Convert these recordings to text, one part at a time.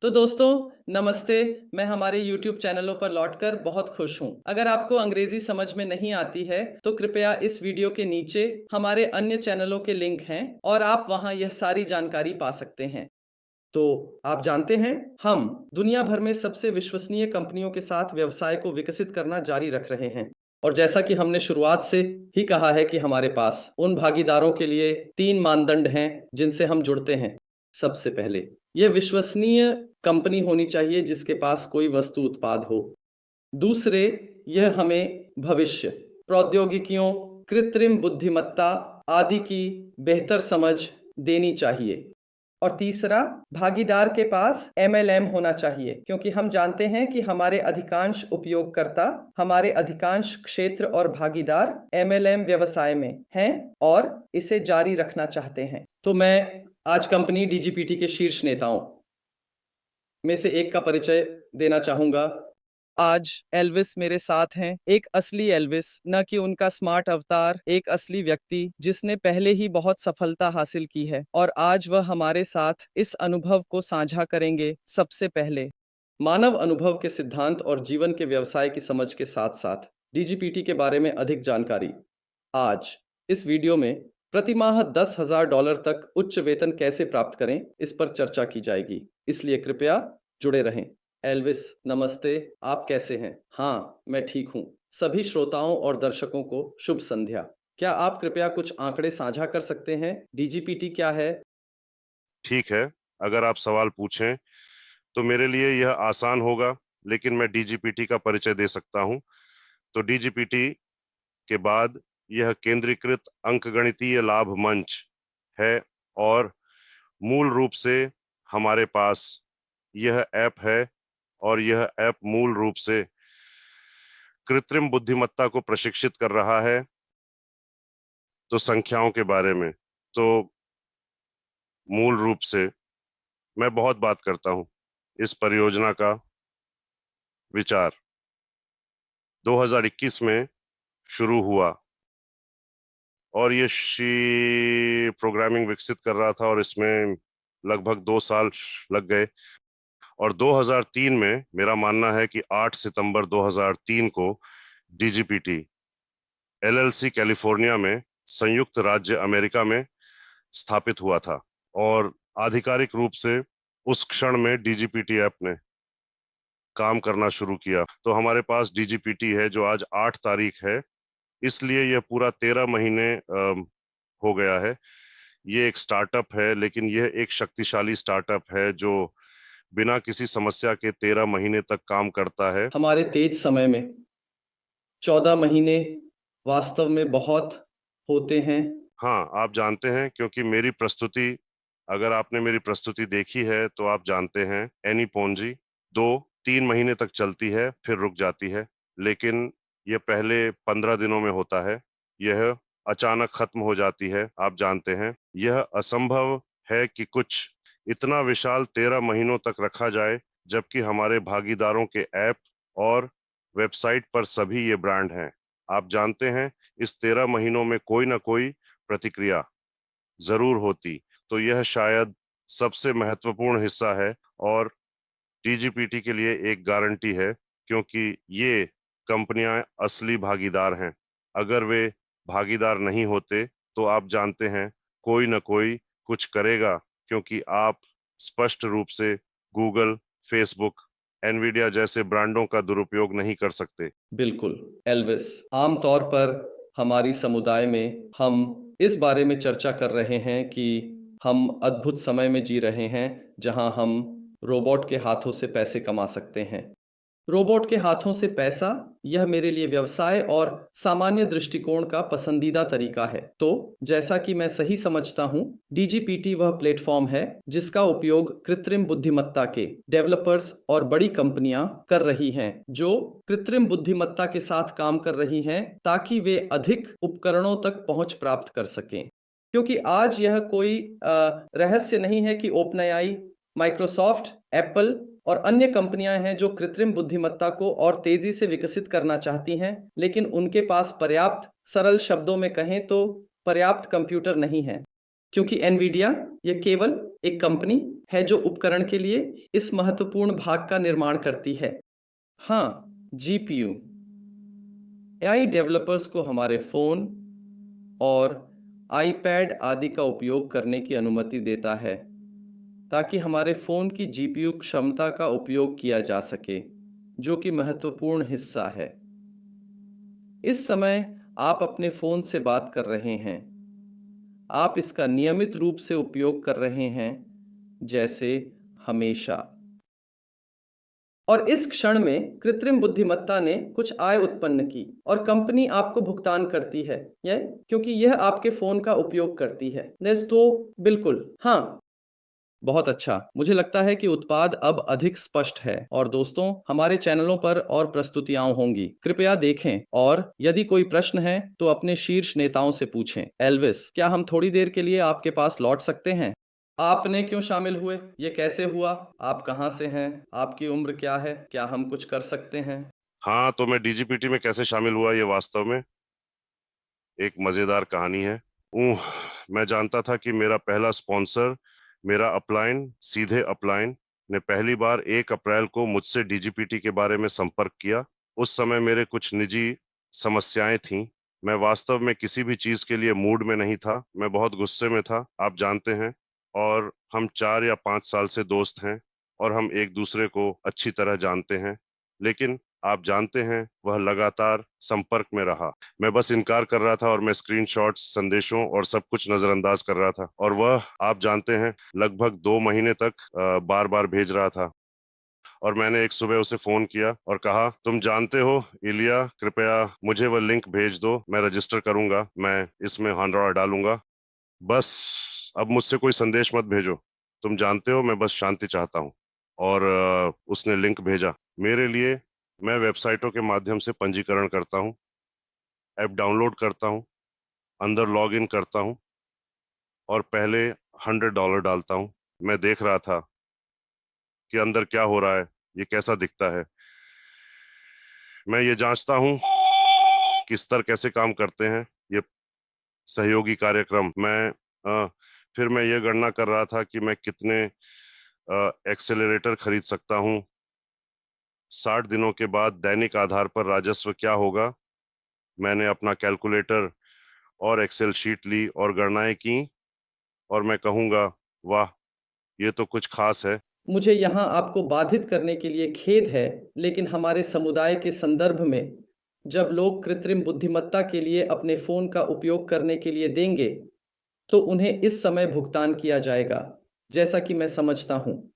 तो दोस्तों नमस्ते। मैं हमारे YouTube चैनलों पर लौटकर बहुत खुश हूँ। अगर आपको अंग्रेजी समझ में नहीं आती है तो कृपया इस वीडियो के नीचे हमारे अन्य चैनलों के लिंक हैं और आप वहाँ यह सारी जानकारी पा सकते हैं। तो आप जानते हैं, हम दुनिया भर में सबसे विश्वसनीय कंपनियों के साथ व्यवसाय को विकसित करना जारी रख रहे हैं। और जैसा कि हमने शुरुआत से ही कहा है कि हमारे पास उन भागीदारों के लिए 3 मानदंड हैं जिनसे हम जुड़ते हैं। सबसे पहले, यह विश्वसनीय कंपनी होनी चाहिए जिसके पास कोई वस्तु उत्पाद हो। दूसरे, यह हमें भविष्य, प्रौद्योगिकियों, कृत्रिम बुद्धिमत्ता आदि की बेहतर समझ देनी चाहिए। और तीसरा, भागीदार के पास एमएलएम होना चाहिए क्योंकि हम जानते हैं कि हमारे अधिकांश उपयोगकर्ता, हमारे अधिकांश क्षेत्र और भागीदार एमएलएम व्यवसाय में हैं और इसे जारी रखना चाहते हैं। तो मैं आज कंपनी डीजीपीटी के शीर्ष नेताओं में से एक का परिचय देना चाहूंगा। आज एल्विस मेरे साथ हैं, एक असली एल्विस, न कि उनका स्मार्ट अवतार, एक असली व्यक्ति जिसने पहले ही बहुत सफलता हासिल की है और आज वह हमारे साथ इस अनुभव को साझा करेंगे। सबसे पहले, मानव अनुभव के सिद्धांत और जीवन के व्यवसाय की समझ के साथ साथ डीजीपीटी के बारे में अधिक जानकारी। आज इस वीडियो में प्रतिमाह $10,000 तक उच्च वेतन कैसे प्राप्त करें, इस पर चर्चा की जाएगी, इसलिए कृपया जुड़े रहें। एल्विस, नमस्ते, आप कैसे हैं? हाँ, मैं ठीक हूँ। सभी श्रोताओं और दर्शकों को शुभ संध्या। क्या आप कृपया कुछ आंकड़े साझा कर सकते हैं? डीजीपीटी क्या है? ठीक है, अगर आप सवाल पूछें तो मेरे लिए यह आसान होगा, लेकिन मैं डीजीपीटी का परिचय दे सकता हूं। तो डीजीपीटी के बाद यह केंद्रीकृत अंकगणितीय लाभ मंच है और मूल रूप से हमारे पास यह ऐप है और यह ऐप मूल रूप से कृत्रिम बुद्धिमत्ता को प्रशिक्षित कर रहा है। तो संख्याओं के बारे में, तो मूल रूप से मैं बहुत बात करता हूं। इस परियोजना का विचार 2021 में शुरू हुआ और ये शी प्रोग्रामिंग विकसित कर रहा था और इसमें लगभग 2 साल लग गए। और 2003 में मेरा मानना है कि 8 सितंबर 2003 को डीजीपीटी एलएलसी कैलिफोर्निया में संयुक्त राज्य अमेरिका में स्थापित हुआ था और आधिकारिक रूप से उस क्षण में डीजीपीटी ऐप ने काम करना शुरू किया। तो हमारे पास डीजीपीटी है जो आज 8 तारीख है, इसलिए यह पूरा 13 महीने हो गया है। ये एक स्टार्टअप है, लेकिन यह एक शक्तिशाली स्टार्टअप है जो बिना किसी समस्या के 13 महीने तक काम करता है। हमारे तेज समय में 14 महीने वास्तव में बहुत होते हैं। हाँ, आप जानते हैं, क्योंकि मेरी प्रस्तुति, अगर आपने मेरी प्रस्तुति देखी है तो आप जानते हैं एनी पोंजी 2-3 महीने तक चलती है, फिर रुक जाती है। लेकिन यह पहले 15 दिनों में होता है, यह अचानक खत्म हो जाती है। आप जानते हैं, यह असंभव है कि कुछ इतना विशाल 13 महीनों तक रखा जाए, जबकि हमारे भागीदारों के ऐप और वेबसाइट पर सभी ये ब्रांड हैं। आप जानते हैं, इस 13 महीनों में कोई ना कोई प्रतिक्रिया जरूर होती। तो यह शायद सबसे महत्वपूर्ण हिस्सा है और डीजीपीटी के लिए एक गारंटी है, क्योंकि ये कंपनियां असली भागीदार हैं। अगर वे भागीदार नहीं होते तो आप जानते हैं, कोई ना कोई कुछ करेगा, क्योंकि आप स्पष्ट रूप से गूगल, फेसबुक, एनवीडिया जैसे ब्रांडों का दुरुपयोग नहीं कर सकते। बिल्कुल, एल्विस, आमतौर पर हमारी समुदाय में हम इस बारे में चर्चा कर रहे हैं कि हम अद्भुत समय में जी रहे हैं जहां हम रोबोट के हाथों से पैसे कमा सकते हैं। रोबोट के हाथों से पैसा, यह मेरे लिए व्यवसाय और सामान्य दृष्टिकोण का पसंदीदा तरीका है। तो जैसा कि मैं सही समझता हूँ, डीजीपीटी वह प्लेटफॉर्म है जिसका उपयोग कृत्रिम बुद्धिमत्ता के डेवलपर्स और बड़ी कंपनियां कर रही हैं जो कृत्रिम बुद्धिमत्ता के साथ काम कर रही हैं ताकि वे अधिक उपकरणों तक पहुंच प्राप्त कर सकें। क्योंकि आज यह कोई रहस्य नहीं है कि ओपनएआई, माइक्रोसॉफ्ट, एप्पल और अन्य कंपनियां हैं जो कृत्रिम बुद्धिमत्ता को और तेजी से विकसित करना चाहती हैं, लेकिन उनके पास पर्याप्त, सरल शब्दों में कहें तो पर्याप्त कंप्यूटर नहीं है। क्योंकि एनवीडिया ये केवल एक कंपनी है जो उपकरण के लिए इस महत्वपूर्ण भाग का निर्माण करती है। हाँ, जीपीयू एआई डेवलपर्स को हमारे फ़ोन और आईपैड आदि का उपयोग करने की अनुमति देता है ताकि हमारे फ़ोन की जीपीयू क्षमता का उपयोग किया जा सके, जो कि महत्वपूर्ण हिस्सा है। इस समय आप अपने फ़ोन से बात कर रहे हैं। आप इसका नियमित रूप से उपयोग कर रहे हैं, जैसे हमेशा। और इस क्षण में कृत्रिम बुद्धिमत्ता ने कुछ आय उत्पन्न की और कंपनी आपको भुगतान करती है, यह क्योंकि यह आपके फ़ोन का उपयोग करती है। तो बिल्कुल, हाँ। बहुत अच्छा। मुझे लगता है कि उत्पाद अब अधिक स्पष्ट है और दोस्तों, हमारे चैनलों पर और प्रस्तुतियां होंगी। कृपया देखें और यदि कोई प्रश्न है तो अपने शीर्ष नेताओं से पूछें। एल्विस, क्या हम थोड़ी देर के लिए आपके पास लौट सकते हैं? आपने क्यों शामिल हुए? ये कैसे हुआ? आप कहाँ से हैं? आपकी उम्र क्या है? क्या हम कुछ कर सकते हैं? हाँ, तो मैं डीजीपीटी में कैसे शामिल हुआ, ये वास्तव में एक मजेदार कहानी है। मैं जानता था कि मेरा पहला स्पॉन्सर, मेरा अपलाइन, सीधे अपलाइन ने पहली बार 1 अप्रैल को मुझसे डीजीपीटी के बारे में संपर्क किया। उस समय मेरे कुछ निजी समस्याएं थीं। मैं वास्तव में किसी भी चीज के लिए मूड में नहीं था। मैं बहुत गुस्से में था, आप जानते हैं। और हम 4 या 5 साल से दोस्त हैं और हम एक दूसरे को अच्छी तरह जानते हैं। लेकिन आप जानते हैं, वह लगातार संपर्क में रहा। मैं बस इनकार कर रहा था और मैं स्क्रीनशॉट्स, संदेशों और सब कुछ नजरअंदाज कर रहा था। और वह, आप जानते हैं, लगभग 2 महीने तक बार बार भेज रहा था। और मैंने एक सुबह उसे फोन किया और कहा, तुम जानते हो इलिया, कृपया मुझे वह लिंक भेज दो, मैं रजिस्टर करूंगा, मैं इसमें $100 डालूंगा। बस अब मुझसे कोई संदेश मत भेजो, तुम जानते हो मैं बस शांति चाहता हूँ। और उसने लिंक भेजा मेरे लिए। मैं वेबसाइटों के माध्यम से पंजीकरण करता हूँ, ऐप डाउनलोड करता हूँ, अंदर लॉग इन करता हूँ और पहले $100 डालता हूँ। मैं देख रहा था कि अंदर क्या हो रहा है, ये कैसा दिखता है। मैं ये जांचता हूँ कि स्तर कैसे काम करते हैं, ये सहयोगी कार्यक्रम। फिर मैं ये गणना कर रहा था कि मैं कितने एक्सेलरेटर खरीद सकता हूँ। 60 दिनों के बाद दैनिक आधार पर राजस्व क्या होगा। मैंने अपना कैलकुलेटर और एक्सेल शीट ली और गणनाएं की और मैं कहूंगा, वाह, ये तो कुछ खास है। मुझे यहाँ आपको बाधित करने के लिए खेद है, लेकिन हमारे समुदाय के संदर्भ में, जब लोग कृत्रिम बुद्धिमत्ता के लिए अपने फ़ोन का उपयोग करने के लिए देंगे, तो उन्हें इस समय भुगतान किया जाएगा, जैसा कि मैं समझता हूँ।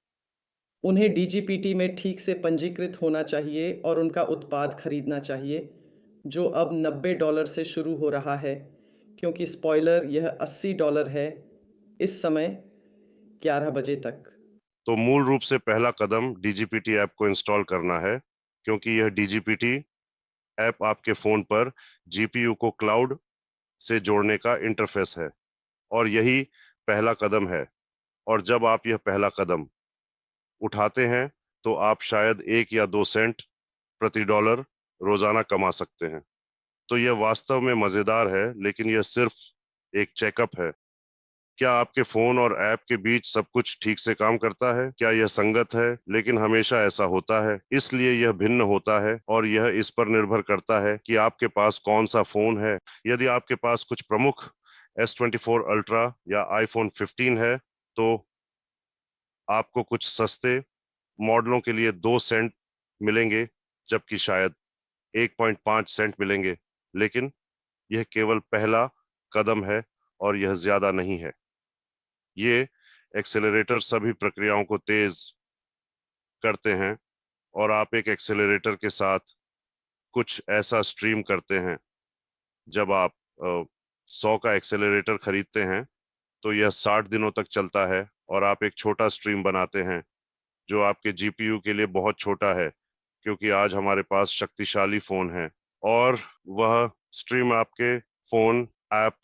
उन्हें डीजीपीटी में ठीक से पंजीकृत होना चाहिए और उनका उत्पाद खरीदना चाहिए, जो अब $90 से शुरू हो रहा है, क्योंकि स्पॉइलर, यह $80 है इस समय 11 बजे तक। तो मूल रूप से पहला कदम डीजीपीटी ऐप को इंस्टॉल करना है, क्योंकि यह डीजीपीटी ऐप आपके फोन पर जीपीयू को क्लाउड से जोड़ने का इंटरफेस है और यही पहला कदम है। और जब आप यह पहला कदम उठाते हैं तो आप शायद 1 या 2 सेंट प्रति डॉलर रोजाना कमा सकते हैं। तो यह वास्तव में मजेदार है, लेकिन यह सिर्फ एक चेकअप है। क्या आपके फोन और ऐप के बीच सब कुछ ठीक से काम करता है? क्या यह संगत है? लेकिन हमेशा ऐसा होता है, इसलिए यह भिन्न होता है और यह इस पर निर्भर करता है कि आपके पास कौन सा फोन है। यदि आपके पास कुछ प्रमुख S24 अल्ट्रा या iPhone 15 है, तो आपको कुछ सस्ते मॉडलों के लिए 2 सेंट मिलेंगे, जबकि शायद 1.5 सेंट मिलेंगे। लेकिन यह केवल पहला कदम है और यह ज्यादा नहीं है। ये एक्सेलरेटर सभी प्रक्रियाओं को तेज करते हैं और आप एक एक्सेलरेटर के साथ कुछ ऐसा स्ट्रीम करते हैं। जब आप 100 का एक्सेलरेटर खरीदते हैं तो यह 60 दिनों तक चलता है और आप एक छोटा स्ट्रीम बनाते हैं जो आपके जीपीयू के लिए बहुत छोटा है, क्योंकि आज हमारे पास शक्तिशाली फोन है। और वह स्ट्रीम आपके फोन, ऐप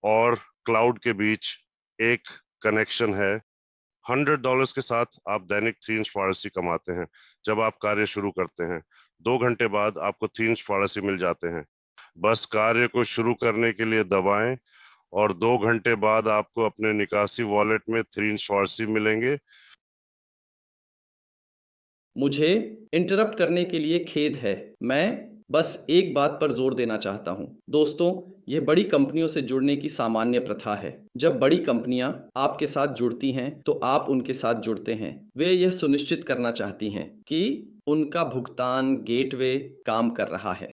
और क्लाउड के बीच एक कनेक्शन है। $100 के साथ आप दैनिक 3 इंच फारसी कमाते हैं। जब आप कार्य शुरू करते हैं 2 घंटे बाद आपको 3 इंच फारसी मिल जाते हैं। बस कार्य को शुरू करने के लिए दबाएं और 2 घंटे बाद आपको अपने निकासी वॉलेट में 3 शॉर्सी मिलेंगे। मुझे इंटरप्ट करने के लिए खेद है। मैं बस एक बात पर जोर देना चाहता हूँ। दोस्तों, ये बड़ी कंपनियों से जुड़ने की सामान्य प्रथा है। जब बड़ी कंपनियां आपके साथ जुड़ती हैं, तो आप उनके साथ जुड़ते हैं। वे यह सुनिश्चित करना चाहती हैं कि उनका भुगतान गेटवे काम कर रहा है।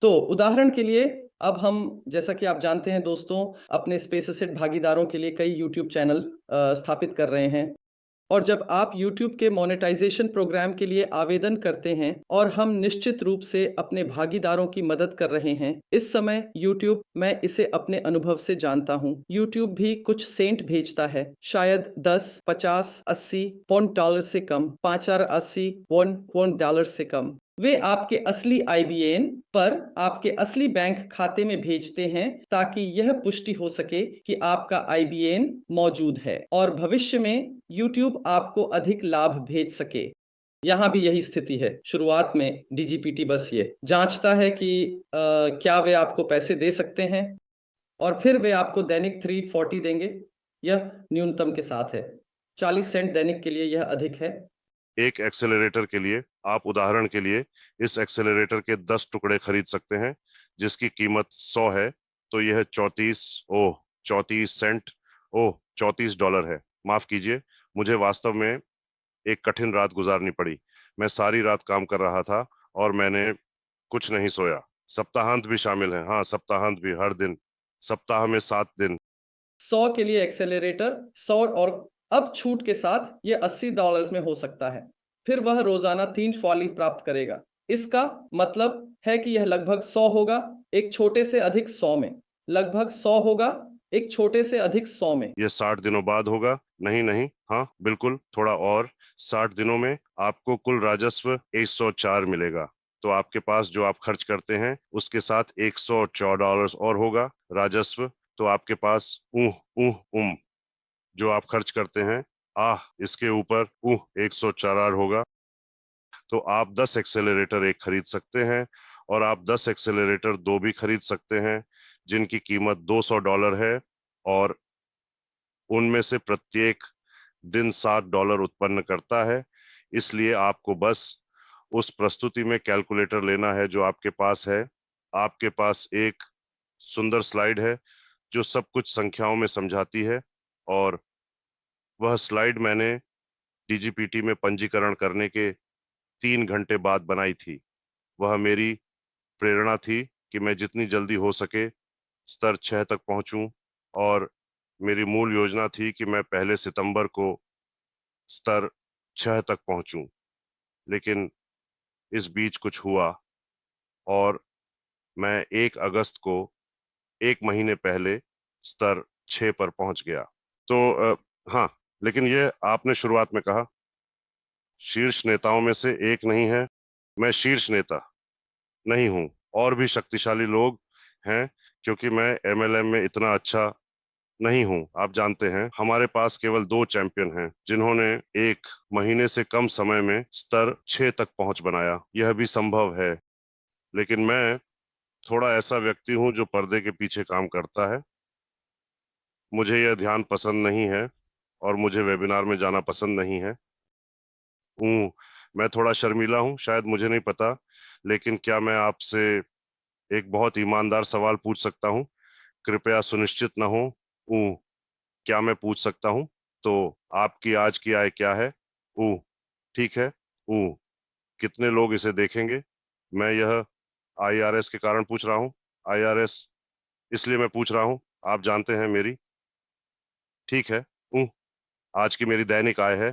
तो उदाहरण के लिए अब हम, जैसा कि आप जानते हैं दोस्तों, अपने स्पेसएसेट भागीदारों के लिए कई यूट्यूब चैनल स्थापित कर रहे हैं। और जब आप YouTube के मोनेटाइजेशन प्रोग्राम के लिए आवेदन करते हैं और हम निश्चित रूप से अपने भागीदारों की मदद कर रहे हैं, इस समय YouTube, मैं इसे अपने अनुभव से जानता हूं, YouTube भी कुछ सेंट भेजता है, शायद 10, 50, 80 पौंड डॉलर से कम, 580 पौंड डॉलर से कम। वे आपके असली IBAN पर आपके असली बैंक खाते में भेजते हैं, ताकि यह पुष्टि हो सके कि आपका IBAN मौजूद है और भविष्य में YouTube आपको अधिक लाभ भेज सके। यहाँ भी यही स्थिति है। शुरुआत में DGPT बस ये जांचता है कि क्या वे आपको पैसे दे सकते हैं, और फिर वे आपको दैनिक 340 देंगे। यह न्यूनतम के साथ है। 40 सेंट दैनिक के लिए यह अधिक है। एक एक्सेलरेटर के लिए आप उदाहरण के लिए इस एक्सेलरेटर के 10 टुकड़े खरीद सकते हैं, जिसकी कीमत 100 है। तो यह 34 सेंट $34 है। माफ कीजिए, मुझे वास्तव में एक कठिन रात गुजारनी पड़ी। मैं सारी रात काम कर रहा था और मैंने कुछ नहीं सोया। सप्ताहांत भी शामिल है। हाँ, सप्ताहांत भी, हर दिन, सप्ताह में 7 दिन। 100 के लिए एक्सेलरेटर 100, और अब छूट के साथ ये $80 में हो सकता है। फिर वह रोजाना 3 फॉली प्राप्त करेगा। इसका मतलब है कि यह लगभग 100 होगा, एक छोटे से अधिक 100 में। लगभग 100 होगा, एक छोटे से अधिक 100 में। यह 60 दिनों बाद होगा। नहीं नहीं, हाँ बिल्कुल, थोड़ा और। 60 दिनों में आपको कुल राजस्व 104 मिलेगा। तो आपके पास जो आप खर्च करते हैं उसके साथ $104 और होगा राजस्व। तो आपके पास जो आप खर्च करते हैं, इसके ऊपर 104 होगा। तो आप 10 एक्सेलरेटर एक खरीद सकते हैं, और आप 10 एक्सेलरेटर 2 भी खरीद सकते हैं, जिनकी कीमत $200 है, और उनमें से प्रत्येक दिन $7 उत्पन्न करता है। इसलिए आपको बस उस प्रस्तुति में कैलकुलेटर लेना है जो आपके पास है। आपके पास एक सुंदर स्लाइड है जो सब कुछ संख्याओं में समझाती है, और वह स्लाइड मैंने DGPT में पंजीकरण करने के 3 घंटे बाद बनाई थी। वह मेरी प्रेरणा थी कि मैं जितनी जल्दी हो सके स्तर 6 तक पहुंचूं, और मेरी मूल योजना थी कि मैं पहले सितंबर को स्तर 6 तक पहुंचूं। लेकिन इस बीच कुछ हुआ, और मैं 1 अगस्त को 1 महीने पहले स्तर 6 पर पहुंच गया। तो हाँ, लेकिन ये आपने शुरुआत में कहा, शीर्ष नेताओं में से एक नहीं है। मैं शीर्ष नेता नहीं हूं। और भी शक्तिशाली लोग हैं, क्योंकि मैं MLM में इतना अच्छा नहीं हूं। आप जानते हैं, हमारे पास केवल 2 चैंपियन हैं जिन्होंने 1 महीने से कम समय में स्तर 6 तक पहुंच बनाया। यह भी संभव है। लेकिन मैं थोड़ा ऐसा व्यक्ति हूं जो पर्दे के पीछे काम करता है। मुझे यह ध्यान पसंद नहीं है, और मुझे वेबिनार में जाना पसंद नहीं है। मैं थोड़ा शर्मीला हूं, शायद, मुझे नहीं पता। लेकिन क्या मैं आपसे एक बहुत ईमानदार सवाल पूछ सकता हूं? कृपया सुनिश्चित न हो। क्या मैं पूछ सकता हूं? तो आपकी आज की आय क्या है? ठीक है। कितने लोग इसे देखेंगे? मैं यह IRS के कारण पूछ रहा हूं। IRS इसलिए मैं पूछ रहा हूं, आप जानते हैं मेरी। ठीक है। आज की मेरी दैनिक आय है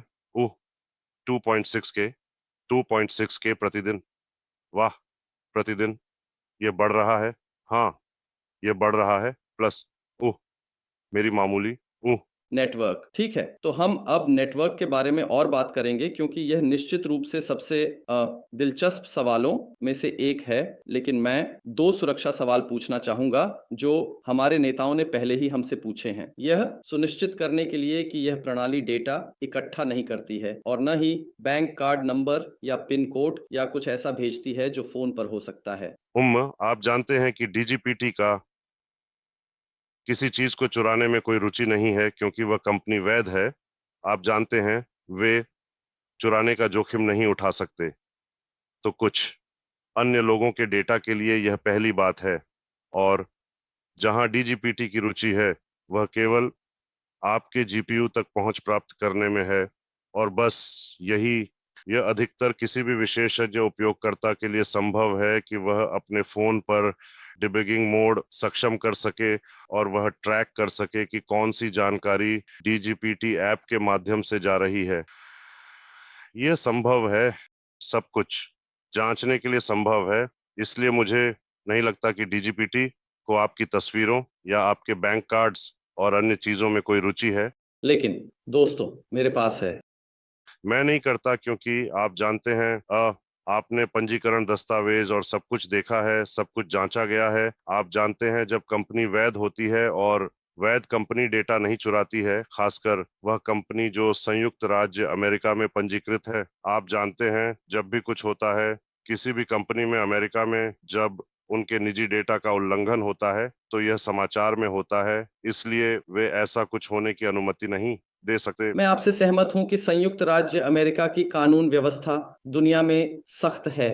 2.6 के प्रतिदिन। वाह, प्रतिदिन। ये बढ़ रहा है। हाँ, ये बढ़ रहा है। प्लस मेरी मामूली नेटवर्क। ठीक है, तो हम अब नेटवर्क के बारे में और बात करेंगे, क्योंकि यह निश्चित रूप से सबसे दिलचस्प सवालों में से एक है। लेकिन मैं 2 सुरक्षा सवाल पूछना चाहूंगा जो हमारे नेताओं ने पहले ही हमसे पूछे हैं, यह सुनिश्चित करने के लिए कि यह प्रणाली डेटा इकट्ठा नहीं करती है, और न ही बैंक कार्ड नंबर या पिन कोड या कुछ ऐसा भेजती है जो फोन पर हो सकता है। आप जानते हैं कि DGPT का किसी चीज को चुराने में कोई रुचि नहीं है क्योंकि वह कंपनी वैध है। आप जानते हैं, वे चुराने का जोखिम नहीं उठा सकते। तो कुछ अन्य लोगों के डेटा के लिए यह पहली बात है। और जहां डीजीपीटी की रुचि है, वह केवल आपके जीपीयू तक पहुंच प्राप्त करने में है। और बस यही, यह अधिकतर किसी भी विशेषज्ञ उपयोगकर्ता के लिए संभव है कि वह अपने फोन पर डिबगिंग मोड सक्षम कर सके और वह ट्रैक कर सके कि कौन सी जानकारी डीजीपीटी ऐप के माध्यम से जा रही है। यह संभव है, सब कुछ जांचने के लिए संभव है। इसलिए मुझे नहीं लगता कि डीजीपीटी को आपकी तस्वीरों या आपके बैंक कार्ड्स और अन्य चीजों में कोई रुचि है। लेकिन दोस्तों, मेरे पास है। मैं नहीं करता क्योंकि आप जानते हैं, आपने पंजीकरण दस्तावेज और सब कुछ देखा है, सब कुछ जांचा गया है। आप जानते हैं, जब कंपनी वैध होती है और वैध कंपनी डेटा नहीं चुराती है, खासकर वह कंपनी जो संयुक्त राज्य अमेरिका में पंजीकृत है। आप जानते हैं, जब भी कुछ होता है किसी भी कंपनी में अमेरिका में, जब उनके निजी डेटा का उल्लंघन होता है तो यह समाचार में होता है। इसलिए वे ऐसा कुछ होने की अनुमति नहीं दे सकते। मैं आपसे सहमत हूं कि संयुक्त राज्य अमेरिका की कानून व्यवस्था दुनिया में सख्त है।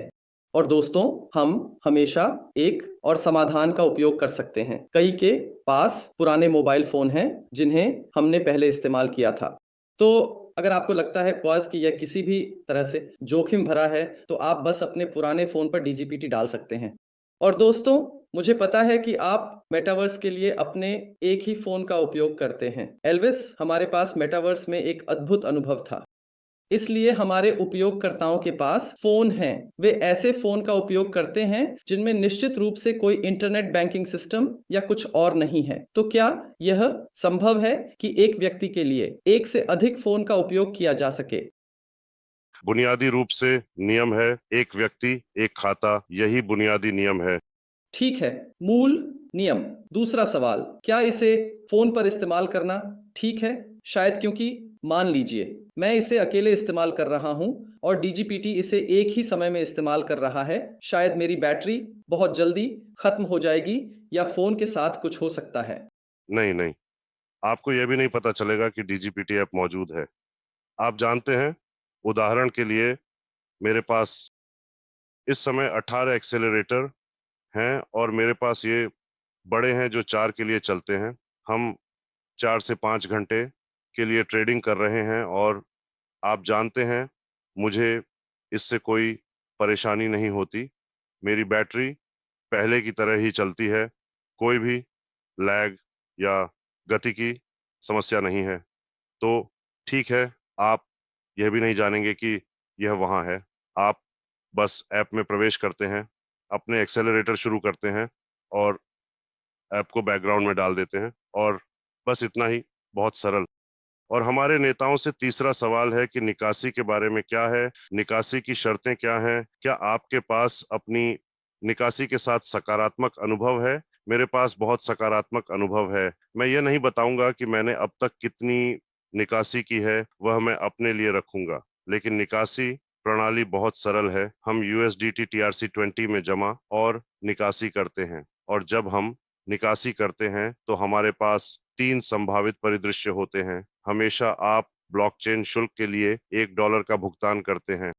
और दोस्तों, हम हमेशा एक और समाधान का उपयोग कर सकते हैं। कई के पास पुराने मोबाइल फोन हैं जिन्हें हमने पहले इस्तेमाल किया था। तो अगर आपको लगता है बॉयज कि यह किसी भी तरह से जोखिम भरा है, तो आप बस अपने पुराने फोन पर डीजीपीटी डाल सकते हैं। और दोस्तों, मुझे पता है कि आप मेटावर्स के लिए अपने एक ही फोन का उपयोग करते हैं। एल्विस, हमारे पास मेटावर्स में एक अद्भुत अनुभव था। इसलिए हमारे उपयोगकर्ताओं के पास फोन हैं। वे ऐसे फोन का उपयोग करते हैं जिनमें निश्चित रूप से कोई इंटरनेट बैंकिंग सिस्टम या कुछ और नहीं है। तो क्या यह संभव है कि एक व्यक्ति के लिए एक से अधिक फोन का उपयोग किया जा सके? बुनियादी रूप से नियम है, एक व्यक्ति एक खाता, यही बुनियादी नियम है। ठीक है, मूल नियम। दूसरा सवाल, क्या इसे फोन पर इस्तेमाल करना ठीक है? शायद, क्योंकि मान लीजिए मैं इसे अकेले इस्तेमाल कर रहा हूं और डीजीपीटी इसे एक ही समय में इस्तेमाल कर रहा है। शायद मेरी बैटरी बहुत जल्दी खत्म हो जाएगी या फोन के साथ कुछ हो सकता है। नहीं नहीं, आपको यह भी नहीं पता चलेगा कि डीजीपीटी ऐप मौजूद है। आप जानते हैं, उदाहरण के लिए मेरे पास इस समय 18 एक्सेलरेटर हैं और मेरे पास ये बड़े हैं जो 4 के लिए चलते हैं। हम 4 से 5 घंटे के लिए ट्रेडिंग कर रहे हैं और आप जानते हैं, मुझे इससे कोई परेशानी नहीं होती। मेरी बैटरी पहले की तरह ही चलती है, कोई भी लैग या गति की समस्या नहीं है। तो ठीक है, आप यह भी नहीं जानेंगे कि यह वहाँ है। आप बस ऐप में प्रवेश करते हैं, अपने एक्सेलरेटर शुरू करते हैं और ऐप को बैकग्राउंड में डाल देते हैं और बस इतना ही, बहुत सरल। और हमारे नेताओं से तीसरा सवाल है कि निकासी के बारे में क्या है, निकासी की शर्तें क्या हैं? क्या आपके पास अपनी निकासी के साथ सकारात्मक अनुभव है? मेरे पास बहुत सकारात्मक अनुभव है। मैं ये नहीं बताऊंगा कि मैंने अब तक कितनी निकासी की है, वह मैं अपने लिए रखूंगा। लेकिन निकासी प्रणाली बहुत सरल है। हम USDT TRC20 में जमा और निकासी करते हैं। और जब हम निकासी करते हैं तो हमारे पास 3 संभावित परिदृश्य होते हैं। हमेशा आप ब्लॉकचेन शुल्क के लिए $1 का भुगतान करते हैं।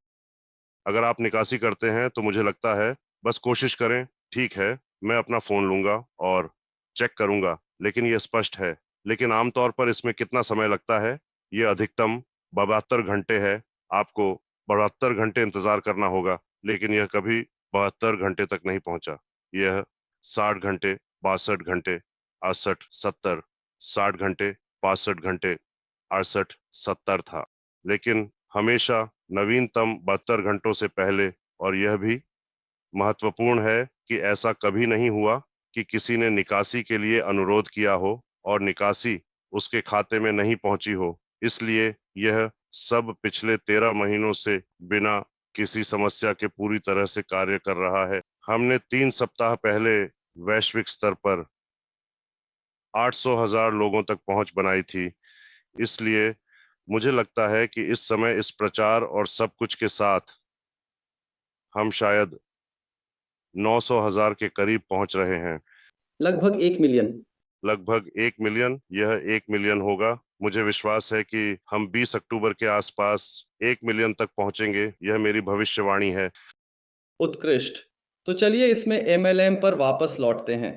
अगर आप निकासी करते हैं तो मुझे लगता है, बस कोशिश करें। ठीक है, मैं अपना फोन लूंगा और चेक करूंगा, लेकिन यह स्पष्ट है। लेकिन आमतौर पर इसमें कितना समय लगता है? यह अधिकतम 72 घंटे है। आपको 72 घंटे इंतजार करना होगा, लेकिन यह कभी 72 घंटे तक नहीं पहुंचा। यह 60 घंटे, 62 घंटे, 68, 70, 60 घंटे, 65 घंटे, 68, 70 था। लेकिन हमेशा नवीनतम 72 घंटों से पहले। और यह भी महत्वपूर्ण है कि ऐसा कभी नहीं हुआ कि किसी ने निकासी के लिए अनुरोध किया हो और निकासी उसके खाते में नहीं पहुंची हो। इसलिए यह सब पिछले 13 महीनों से बिना किसी समस्या के पूरी तरह से कार्य कर रहा है। हमने 3 सप्ताह पहले वैश्विक स्तर पर 800,000 लोगों तक पहुंच बनाई थी। इसलिए मुझे लगता है कि इस समय इस प्रचार और सब कुछ के साथ हम शायद 900,000 के करीब पहुंच रहे हैं। लगभग 1 मिलियन। लगभग 1 मिलियन, यह 1 मिलियन होगा। मुझे विश्वास है कि हम 20 अक्टूबर के आसपास 1 मिलियन तक पहुंचेंगे, यह मेरी भविष्यवाणी है। उत्कृष्ट। तो चलिए इसमें एमएलएम पर वापस लौटते हैं।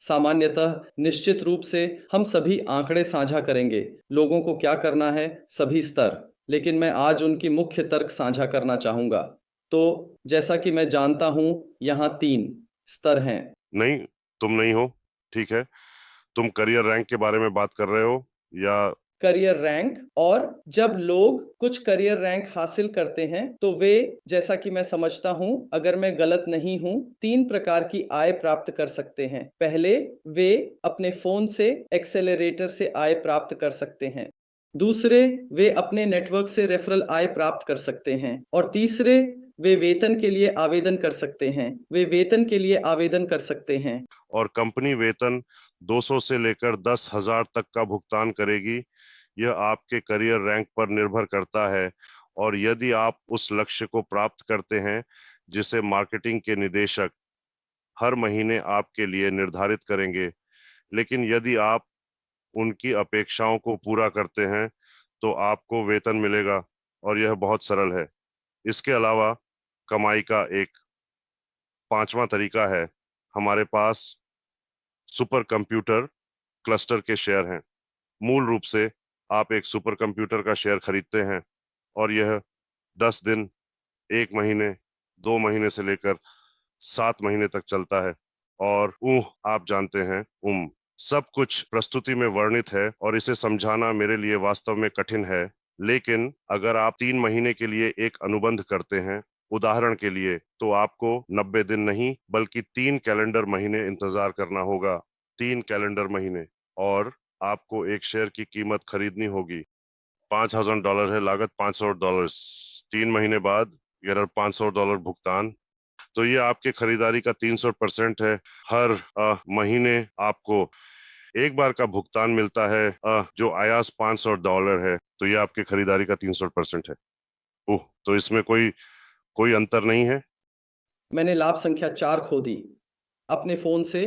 सामान्यतः निश्चित रूप से हम सभी आंकड़े साझा करेंगे, लोगों को क्या करना है, सभी स्तर। लेकिन मैं आज उनकी मुख्य तर्क साझा करना चाहूंगा। तो जैसा कि मैं जानता हूं, यहाँ 3 स्तर हैं। नहीं, तुम नहीं हो। ठीक है, तुम करियर रैंक के बारे में बात कर रहे हो या करियर रैंक, और जब लोग कुछ करियर रैंक हासिल करते हैं तो वे, जैसा कि मैं समझता हूं, अगर मैं गलत नहीं हूं, 3 प्रकार की आय प्राप्त कर सकते हैं। पहले, वे अपने फोन से एक्सेलरेटर से आय प्राप्त कर सकते हैं। दूसरे, वे अपने नेटवर्क से रेफरल आय प्राप्त कर सकते हैं। और तीसरे, वे वेतन के लिए आवेदन कर सकते हैं। वे वेतन के लिए आवेदन कर सकते हैं। और कंपनी वेतन 200 से लेकर 10,000 तक का भुगतान करेगी। यह आपके करियर रैंक पर निर्भर करता है, और यदि आप उस लक्ष्य को प्राप्त करते हैं जिसे मार्केटिंग के निदेशक हर महीने आपके लिए निर्धारित करेंगे, लेकिन यदि आप उनकी अपेक्षाओं को पूरा करते हैं तो आपको वेतन मिलेगा, और यह बहुत सरल है। इसके अलावा कमाई का एक 5वां तरीका है। हमारे पास सुपर कंप्यूटर क्लस्टर के शेयर हैं। मूल रूप से आप एक सुपर कंप्यूटर का शेयर खरीदते हैं, और यह 10 दिन, 1 महीने, 2 महीने से लेकर 7 महीने तक चलता है। और आप जानते हैं, सब कुछ प्रस्तुति में वर्णित है और इसे समझाना मेरे लिए वास्तव में कठिन है। लेकिन अगर आप 3 महीने के लिए एक अनुबंध करते हैं, उदाहरण के लिए, तो आपको 90 दिन नहीं बल्कि 3 कैलेंडर महीने इंतजार करना होगा। 3 कैलेंडर महीने, और आपको एक शेयर की कीमत खरीदनी होगी। $5,000 है लागत, $500। 3 महीने बाद $500 भुगतान। तो ये आपके खरीदारी का 300% है। हर महीने आपको एक बार का भुगतान मिलता है, जो आयास $500 है। तो ये आपके खरीदारी का 300% है। तो इसमें कोई कोई अंतर नहीं है। मैंने लाभ संख्या 4 खो दी। अपने फोन से,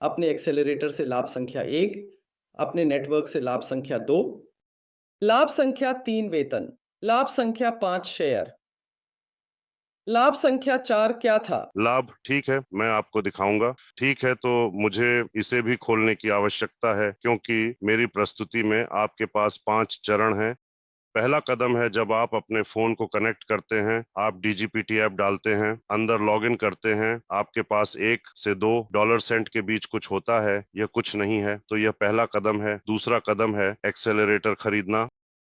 अपने एक्सेलरेटर से लाभ संख्या 1, अपने नेटवर्क से लाभ संख्या 2, लाभ संख्या 3 वेतन, लाभ संख्या 5 शेयर, लाभ संख्या 4 क्या था? लाभ, ठीक है, मैं आपको दिखाऊंगा। ठीक है, तो मुझे इसे भी खोलने की आवश्यकता है, क्योंकि मेरी प्रस्तुति में आपके पास 5 चरण हैं। पहला कदम है जब आप अपने फोन को कनेक्ट करते हैं, आप डीजीपीटी ऐप डालते हैं, अंदर लॉगिन करते हैं, आपके पास 1 से 2 डॉलर सेंट के बीच कुछ होता है, यह कुछ नहीं है। तो यह पहला कदम है। दूसरा कदम है एक्सेलरेटर खरीदना।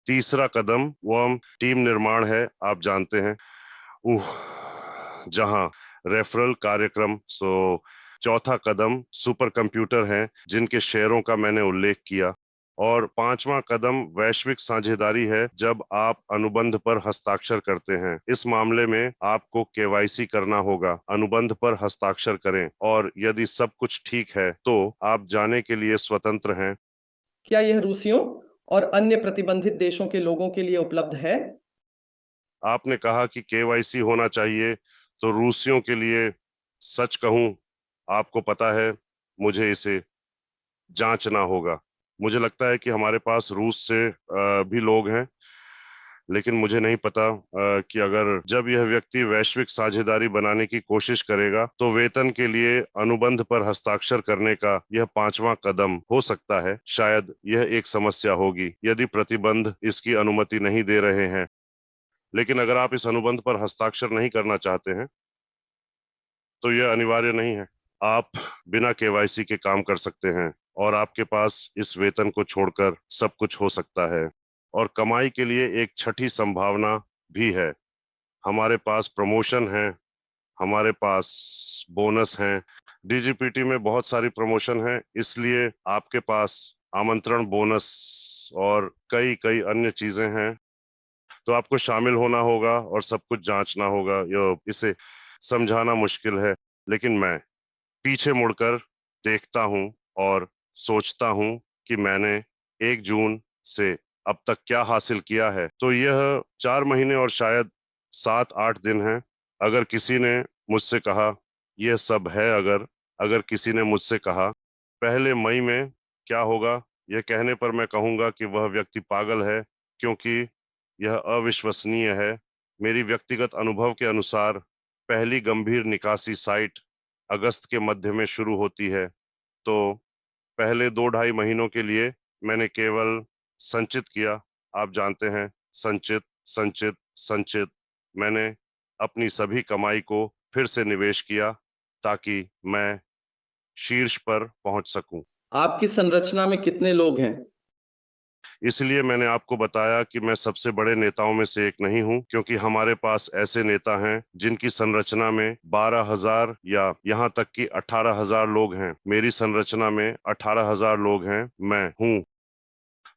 तीसरा कदम वो टीम निर्माण है, आप जानते हैं, जहां रेफरल कार्यक्रम। चौथा कदम सुपर कंप्यूटर हैं, जिनके शेयरों का मैंने उल्लेख किया। और 5वां कदम वैश्विक साझेदारी है, जब आप अनुबंध पर हस्ताक्षर करते हैं। इस मामले में आपको केवाईसी करना होगा। अनुबंध पर हस्ताक्षर करें, और यदि सब कुछ ठीक है तो आप जाने के लिए स्वतंत्र हैं। क्या यह रूसियों और अन्य प्रतिबंधित देशों के लोगों के लिए उपलब्ध है? आपने कहा कि केवाईसी होना चाहिए, तो रूसियों के लिए सच कहूं, आपको पता है, मुझे इसे जांचना होगा। मुझे लगता है कि हमारे पास रूस से भी लोग हैं, लेकिन मुझे नहीं पता कि अगर जब यह व्यक्ति वैश्विक साझेदारी बनाने की कोशिश करेगा, तो वेतन के लिए अनुबंध पर हस्ताक्षर करने का यह 5वां कदम हो सकता है। शायद यह एक समस्या होगी यदि प्रतिबंध इसकी अनुमति नहीं दे रहे हैं। लेकिन अगर आप इस अनुबंध पर हस्ताक्षर नहीं करना चाहते हैं, तो यह अनिवार्य नहीं है। आप बिना केवाईसी के काम कर सकते हैं, और आपके पास इस वेतन को छोड़कर सब कुछ हो सकता है। और कमाई के लिए एक छठी संभावना भी है। हमारे पास प्रमोशन है, हमारे पास बोनस हैं। डीजीपीटी में बहुत सारी प्रमोशन है, इसलिए आपके पास आमंत्रण बोनस और कई कई अन्य चीजें हैं। तो आपको शामिल होना होगा और सब कुछ जांचना होगा। इसे समझाना मुश्किल है, लेकिन मैं पीछे मुड़कर देखता हूं और सोचता हूं कि मैंने 1 जून से अब तक क्या हासिल किया है। तो यह 4 महीने और शायद 7-8 दिन है। अगर किसी ने मुझसे कहा, यह सब है, अगर अगर किसी ने मुझसे कहा, पहले मई में क्या होगा? यह कहने पर मैं कहूँगा कि वह व्यक्ति पागल है, क्योंकि यह अविश्वसनीय है। मेरी व्यक्तिगत अनुभव के अनुसार पहली गंभीर निकासी साइट अगस्त के मध्य में शुरू होती है। तो पहले 2 ढाई महीनों के लिए मैंने केवल संचित किया। आप जानते हैं, संचित, संचित, संचित। मैंने अपनी सभी कमाई को फिर से निवेश किया ताकि मैं शीर्ष पर पहुंच सकूं। आपकी संरचना में कितने लोग हैं? इसलिए मैंने आपको बताया कि मैं सबसे बड़े नेताओं में से एक नहीं हूं, क्योंकि हमारे पास ऐसे नेता हैं जिनकी संरचना में 12,000 या यहाँ तक कि 18,000 लोग हैं। मेरी संरचना में 18,000 लोग हैं। मैं हूं।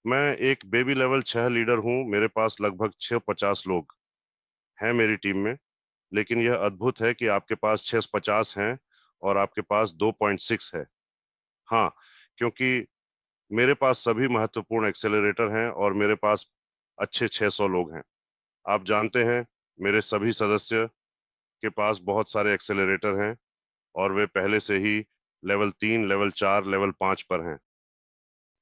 मैं एक बेबी लेवल 6 लीडर हूं। मेरे पास लगभग 650 लोग हैं मेरी टीम में। लेकिन यह अद्भुत है कि आपके पास 650 हैं और आपके पास 2.6 है। हाँ, क्योंकि मेरे पास सभी महत्वपूर्ण एक्सेलरेटर हैं और मेरे पास अच्छे 600 लोग हैं। आप जानते हैं, मेरे सभी सदस्य के पास बहुत सारे एक्सेलरेटर हैं और वे पहले से ही लेवल 3, लेवल 4, लेवल 5 पर हैं।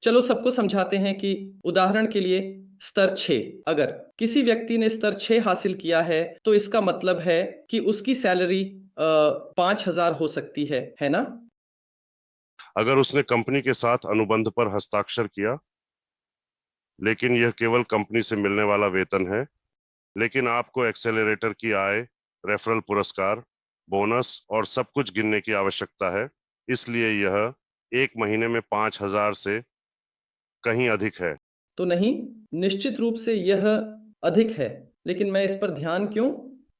चलो सबको समझाते हैं कि उदाहरण के लिए स्तर 6, अगर किसी व्यक्ति ने स्तर 6 हासिल किया है तो इसका मतलब है कि उसकी सैलरी 5,000 हो सकती है ना? अगर उसने कंपनी के साथ अनुबंध पर हस्ताक्षर किया, लेकिन यह केवल कंपनी से मिलने वाला वेतन है। लेकिन आपको एक्सेलरेटर की आय, रेफरल पुरस्कार, बोनस और सब कुछ गिनने की आवश्यकता है। इसलिए यह 1 महीने में 5,000 से कहीं अधिक है। तो नहीं, निश्चित रूप से यह अधिक है, लेकिन मैं इस पर ध्यान क्यों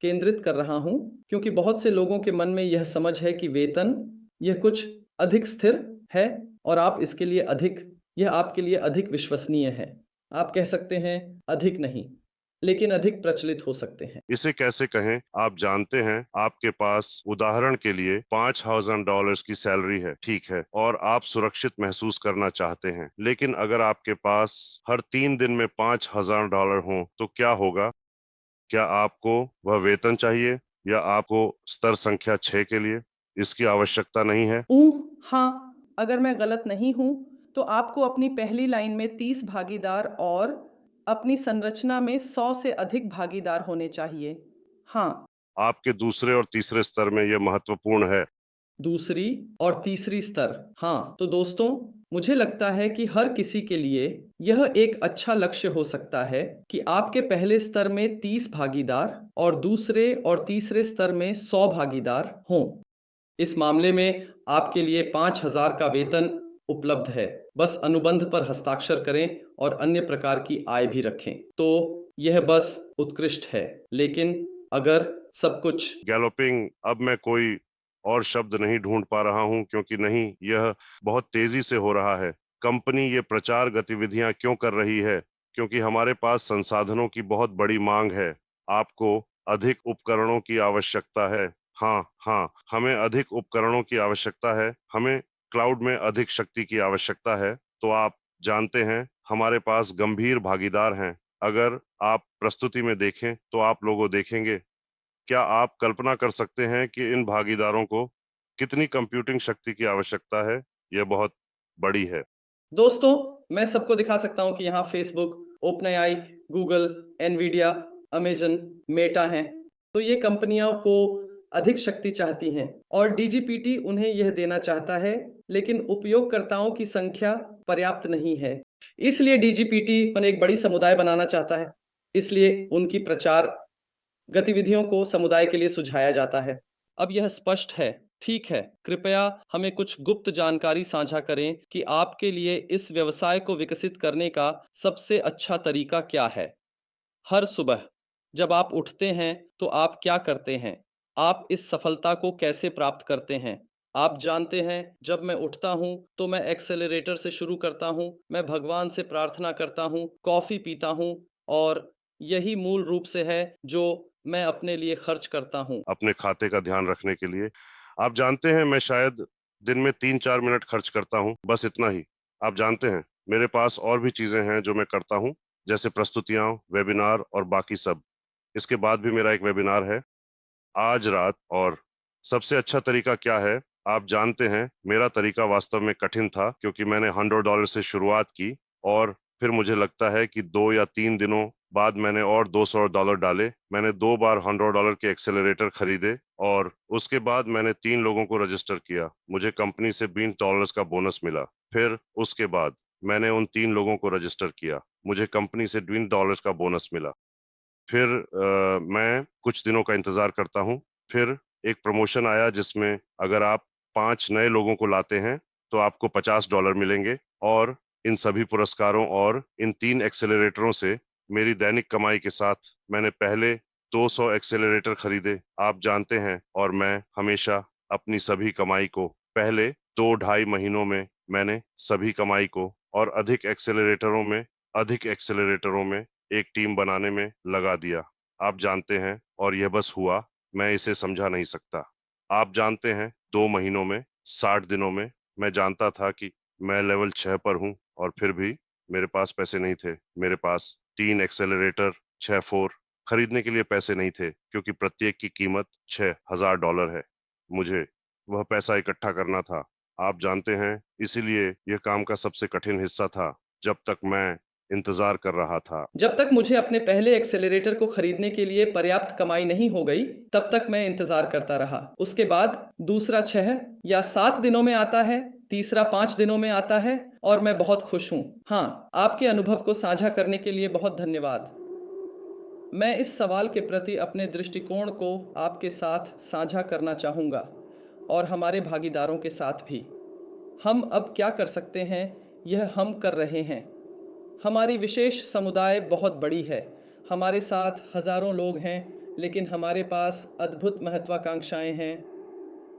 केंद्रित कर रहा हूं? क्योंकि बहुत से लोगों के मन में यह समझ है कि वेतन यह कुछ अधिक स्थिर है और आप इसके लिए अधिक यह आपके लिए अधिक विश्वसनीय है। आप कह सकते हैं अधिक नहीं, लेकिन अधिक प्रचलित हो सकते हैं। इसे कैसे कहें? आप जानते हैं, आपके पास उदाहरण के लिए $5,000 की सैलरी है, ठीक है, और आप सुरक्षित महसूस करना चाहते हैं। लेकिन अगर आपके पास हर 3 दिन में $5,000 हों, तो क्या होगा? क्या आपको वह वेतन चाहिए या आपको स्तर संख्या 6 के लिए इसकी आवश्यकता नहीं है? हाँ, अगर मैं गलत नहीं हूँ, तो आपको अपनी पहली लाइन में 30 भागीदार और अपनी संरचना में 100 से अधिक भागीदार होने चाहिए। हाँ, आपके दूसरे और तीसरे स्तर में यह महत्वपूर्ण है। दूसरी और तीसरी स्तर। हाँ, तो दोस्तों, मुझे लगता है कि हर किसी के लिए यह एक अच्छा लक्ष्य हो सकता है कि आपके पहले स्तर में 30 भागीदार और दूसरे और तीसरे स्तर में 100 भागीदार हों। इस मामले में आपके लिए 5,000 का वेतन उपलब्ध है। बस अनुबंध पर हस्ताक्षर करें और अन्य प्रकार की आय भी रखें। तो यह बस उत्कृष्ट है। लेकिन अगर सब कुछ गैलोपिंग, अब मैं कोई और शब्द नहीं ढूंढ पा रहा हूं, क्योंकि नहीं, यह बहुत तेजी से हो रहा है। कंपनी ये प्रचार गतिविधियां क्यों कर रही है? क्योंकि हमारे पास संसाधनों की बहुत बड़ी मांग है। आपको अधिक उपकरणों की आवश्यकता है। हाँ, हाँ, हमें अधिक उपकरणों की आवश्यकता है। हमें क्लाउड में अधिक शक्ति की आवश्यकता है। तो आप जानते हैं, हमारे पास गंभीर भागीदार हैं। अगर आप प्रस्तुति में देखें, तो आप लोगों देखेंगे। क्या आप कल्पना कर सकते हैं कि इन भागीदारों को कितनी कंप्यूटिंग शक्ति की आवश्यकता है? यह बहुत बड़ी है। दोस्तों, मैं सबको दिखा सकता हूं कि यहाँ Facebook, OpenAI, Google, Nvidia, Amazon, Meta हैं। तो ये कंपनियों को अधिक शक्ति चाहती हैं और डीजीपीटी उन्हें यह देना चाहता है, लेकिन उपयोगकर्ताओं की संख्या पर्याप्त नहीं है। इसलिए डीजीपीटी एक बड़ी समुदाय बनाना चाहता है। इसलिए उनकी प्रचार गतिविधियों को समुदाय के लिए सुझाया जाता है। अब यह स्पष्ट है, ठीक है, कृपया हमें कुछ गुप्त जानकारी साझा करें कि आपके लिए इस व्यवसाय को विकसित करने का सबसे अच्छा तरीका क्या है? हर सुबह जब आप उठते हैं तो आप क्या करते हैं? आप इस सफलता को कैसे प्राप्त करते हैं? आप जानते हैं, जब मैं उठता हूं तो मैं एक्सेलरेटर से शुरू करता हूं, मैं भगवान से प्रार्थना करता हूं, कॉफी पीता हूं और यही मूल रूप से है जो मैं अपने लिए खर्च करता हूं। अपने खाते का ध्यान रखने के लिए। आप जानते हैं, मैं शायद दिन में 3-4 मिनट खर्च करता हूँ, बस इतना ही। आप जानते हैं, मेरे पास और भी चीजें हैं जो मैं करता हूँ, जैसे प्रस्तुतियां, वेबिनार और बाकी सब। इसके बाद भी मेरा एक वेबिनार है आज रात। और सबसे अच्छा तरीका क्या है? आप जानते हैं, मेरा तरीका वास्तव में कठिन था क्योंकि मैंने $100 से शुरुआत की और फिर मुझे लगता है कि 2 या 3 दिनों बाद मैंने और $200 डाले। मैंने 2 बार $100 के एक्सेलरेटर खरीदे और उसके बाद मैंने 3 लोगों को रजिस्टर किया। मुझे कंपनी से $20 का बोनस मिला। फिर उसके बाद मैंने उन 3 लोगों को रजिस्टर किया। मुझे कंपनी से $20 का बोनस मिला। फिर मैं कुछ दिनों का इंतजार करता हूँ। फिर एक प्रमोशन आया जिसमें अगर आप 5 नए लोगों को लाते हैं तो आपको $50 मिलेंगे और इन सभी पुरस्कारों और इन 3 एक्सेलरेटरों से मेरी दैनिक कमाई के साथ मैंने पहले 200 एक्सेलरेटर खरीदे। आप जानते हैं, और मैं हमेशा अपनी सभी कमाई को पहले 2 ढाई महीनों में मैंने सभी कमाई को और अधिक एक्सेलरेटरों में एक टीम बनाने में लगा दिया। आप जानते हैं, और यह बस हुआ, मैं इसे समझा नहीं सकता। आप जानते हैं, 2 महीनों में, 60 दिनों में, मैं जानता था कि मैं लेवल 6 पर हूँ और फिर भी मेरे पास पैसे नहीं थे। मेरे पास 3 एक्सेलरेटर, 6 फोर खरीदने के लिए पैसे नहीं थे क्योंकि प्रत्येक की कीमत $6,000 है। मुझे वह पैसा इकट्ठा करना था। आप जानते हैं, इसीलिए यह काम का सबसे कठिन हिस्सा था जब तक मैं इंतजार कर रहा था। जब तक मुझे अपने पहले एक्सेलरेटर को खरीदने के लिए पर्याप्त कमाई नहीं हो गई, तब तक मैं इंतजार करता रहा। उसके बाद दूसरा 6 या 7 दिनों में आता है, तीसरा 5 दिनों में आता है और मैं बहुत खुश हूँ। हाँ, आपके अनुभव को साझा करने के लिए बहुत धन्यवाद। मैं इस सवाल के प्रति अपने दृष्टिकोण को आपके साथ साझा करना चाहूँगा और हमारे भागीदारों के साथ भी। हम अब क्या कर सकते हैं, यह हम कर रहे हैं। हमारी विशेष समुदाय बहुत बड़ी है। हमारे साथ हज़ारों लोग हैं, लेकिन हमारे पास अद्भुत महत्वाकांक्षाएं हैं।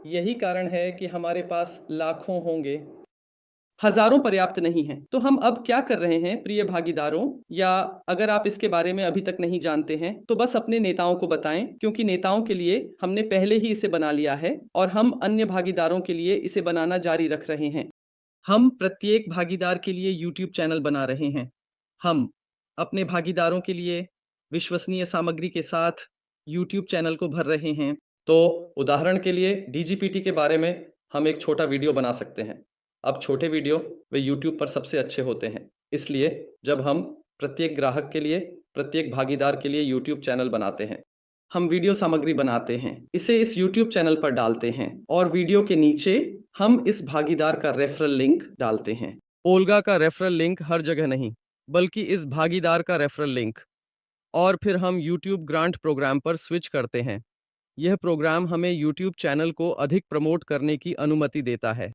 यही कारण है कि हमारे पास लाखों होंगे। हज़ारों पर्याप्त नहीं हैं। तो हम अब क्या कर रहे हैं प्रिय भागीदारों, या अगर आप इसके बारे में अभी तक नहीं जानते हैं तो बस अपने नेताओं को बताएं, क्योंकि नेताओं के लिए हमने पहले ही इसे बना लिया है और हम अन्य भागीदारों के लिए इसे बनाना जारी रख रहे हैं। हम प्रत्येक भागीदार के लिए YouTube चैनल बना रहे हैं। हम अपने भागीदारों के लिए विश्वसनीय सामग्री के साथ YouTube चैनल को भर रहे हैं। तो उदाहरण के लिए DGPT के बारे में हम एक छोटा वीडियो बना सकते हैं। अब छोटे वीडियो वे YouTube पर सबसे अच्छे होते हैं। इसलिए जब हम प्रत्येक ग्राहक के लिए, प्रत्येक भागीदार के लिए YouTube चैनल बनाते हैं, हम वीडियो सामग्री बनाते हैं, इसे इस YouTube चैनल पर डालते हैं और वीडियो के नीचे हम इस भागीदार का रेफरल लिंक डालते हैं। ओल्गा का रेफरल लिंक हर जगह नहीं, बल्कि इस भागीदार का रेफरल लिंक। और फिर हम YouTube ग्रांट प्रोग्राम पर स्विच करते हैं। यह प्रोग्राम हमें YouTube चैनल को अधिक प्रमोट करने की अनुमति देता है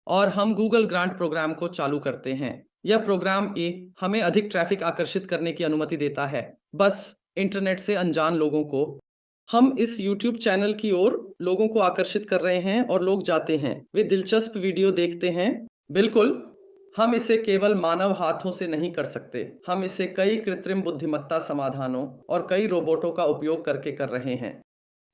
और हम गूगल ग्रांट प्रोग्राम को चालू करते हैं। यह प्रोग्राम हमें अधिक ट्रैफिक आकर्षित करने की अनुमति देता है, बस इंटरनेट से अनजान लोगों को। हम इस YouTube चैनल की ओर लोगों को आकर्षित कर रहे हैं और लोग जाते हैं, वे दिलचस्प वीडियो देखते हैं। बिल्कुल, हम इसे केवल मानव हाथों से नहीं कर सकते, हम इसे कई कृत्रिम बुद्धिमत्ता समाधानों और कई रोबोटों का उपयोग करके कर रहे हैं।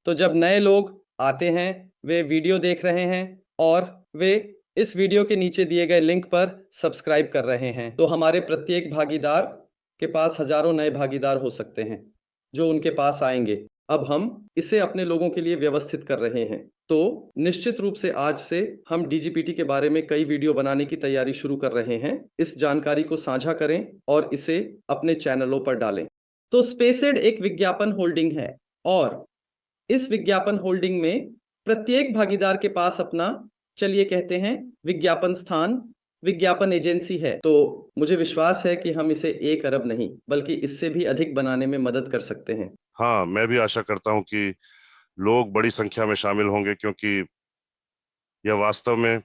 तो जब नए लोग आते हैं, वे वीडियो देख रहे हैं और वे इस वीडियो के नीचे दिए गए लिंक पर सब्सक्राइब कर रहे हैं, तो हमारे प्रत्येक भागीदार के पास हजारों नए भागीदार हो सकते हैं जो उनके पास आएंगे। अब हम इसे अपने लोगों के लिए व्यवस्थित कर रहे हैं। तो निश्चित रूप से आज से हम DGPT के बारे में कई वीडियो बनाने की तैयारी शुरू कर रहे हैं। इस जानकारी को साझा करें और इसे अपने चैनलों पर डालें। तो स्पेसएड एक विज्ञापन होल्डिंग है और इस विज्ञापन होल्डिंग में प्रत्येक भागीदार के पास अपना, चलिए कहते हैं, विज्ञापन स्थान, विज्ञापन एजेंसी है। तो मुझे विश्वास है कि हम इसे 1 अरब नहीं बल्कि इससे भी अधिक बनाने में मदद कर सकते हैं। हाँ, मैं भी आशा करता हूँ कि लोग बड़ी संख्या में शामिल होंगे क्योंकि यह वास्तव में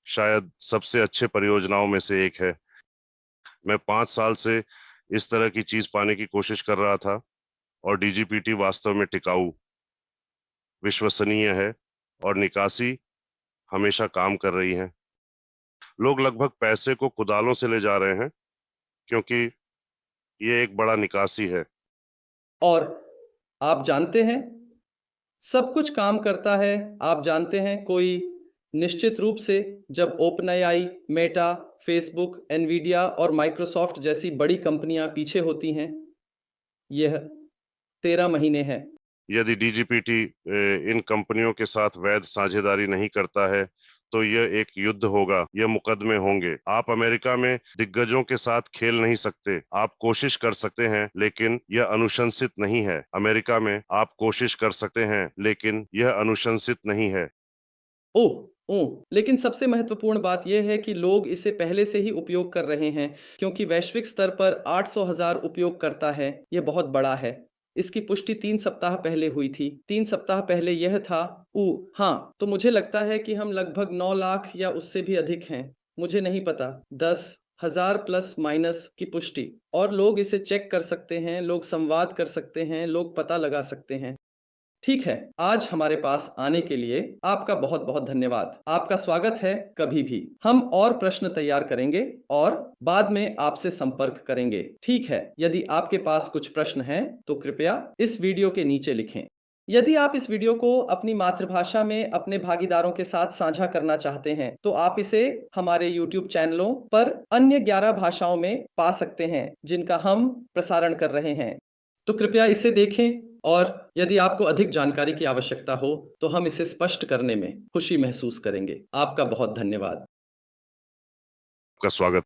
शायद सबसे अच्छे परियोजनाओं में से एक है। मैं 5 साल से इस तरह की चीज पाने की कोशिश कर रहा था और DGPT वास्तव में टिकाऊ, विश्वसनीय है और निकासी हमेशा काम कर रही है। लोग लगभग पैसे को कुदालों से ले जा रहे हैं क्योंकि ये एक बड़ा निकासी है। और आप जानते हैं, सब कुछ काम करता है। आप जानते हैं, कोई निश्चित रूप से जब OpenAI, मेटा, फेसबुक, एनवीडिया और माइक्रोसॉफ्ट जैसी बड़ी कंपनियां पीछे होती हैं, यह 13 महीने है। यदि डीजीपीटी इन कंपनियों के साथ वैध साझेदारी नहीं करता है तो यह एक युद्ध होगा, यह मुकदमे होंगे। आप अमेरिका में दिग्गजों के साथ खेल नहीं सकते। आप कोशिश कर सकते हैं, लेकिन यह अनुशंसित नहीं है। अमेरिका में आप कोशिश कर सकते हैं, लेकिन यह अनुशंसित नहीं है। ओह! ओह! लेकिन सबसे महत्वपूर्ण बात यह है कि लोग इसे पहले से ही उपयोग कर रहे हैं, क्योंकि वैश्विक स्तर पर 800,000 उपयोगकर्ता हैं, ये बहुत बड़ा है। इसकी पुष्टि 3 सप्ताह पहले हुई थी। 3 सप्ताह पहले यह था हाँ, तो मुझे लगता है कि हम लगभग 9 लाख या उससे भी अधिक हैं। मुझे नहीं पता, 10,000 प्लस माइनस की पुष्टि। और लोग इसे चेक कर सकते हैं, लोग संवाद कर सकते हैं, लोग पता लगा सकते हैं। ठीक है, आज हमारे पास आने के लिए आपका बहुत-बहुत धन्यवाद। आपका स्वागत है कभी भी। हम और प्रश्न तैयार करेंगे और बाद में आपसे संपर्क करेंगे। ठीक है, यदि आपके पास कुछ प्रश्न हैं, तो कृपया इस वीडियो के नीचे लिखें। यदि आप इस वीडियो को अपनी मातृभाषा में अपने भागीदारों के साथ साझा करना चाहते हैं, तो आप इसे हमारे YouTube चैनलों पर अन्य 11 भाषाओं में पा सकते हैं, जिनका हम प्रसारण कर रहे हैं। तो कृपया इसे देखें और यदि आपको अधिक जानकारी की आवश्यकता हो, तो हम इसे स्पष्ट करने में खुशी महसूस करेंगे। आपका बहुत धन्यवाद। आपका स्वागत।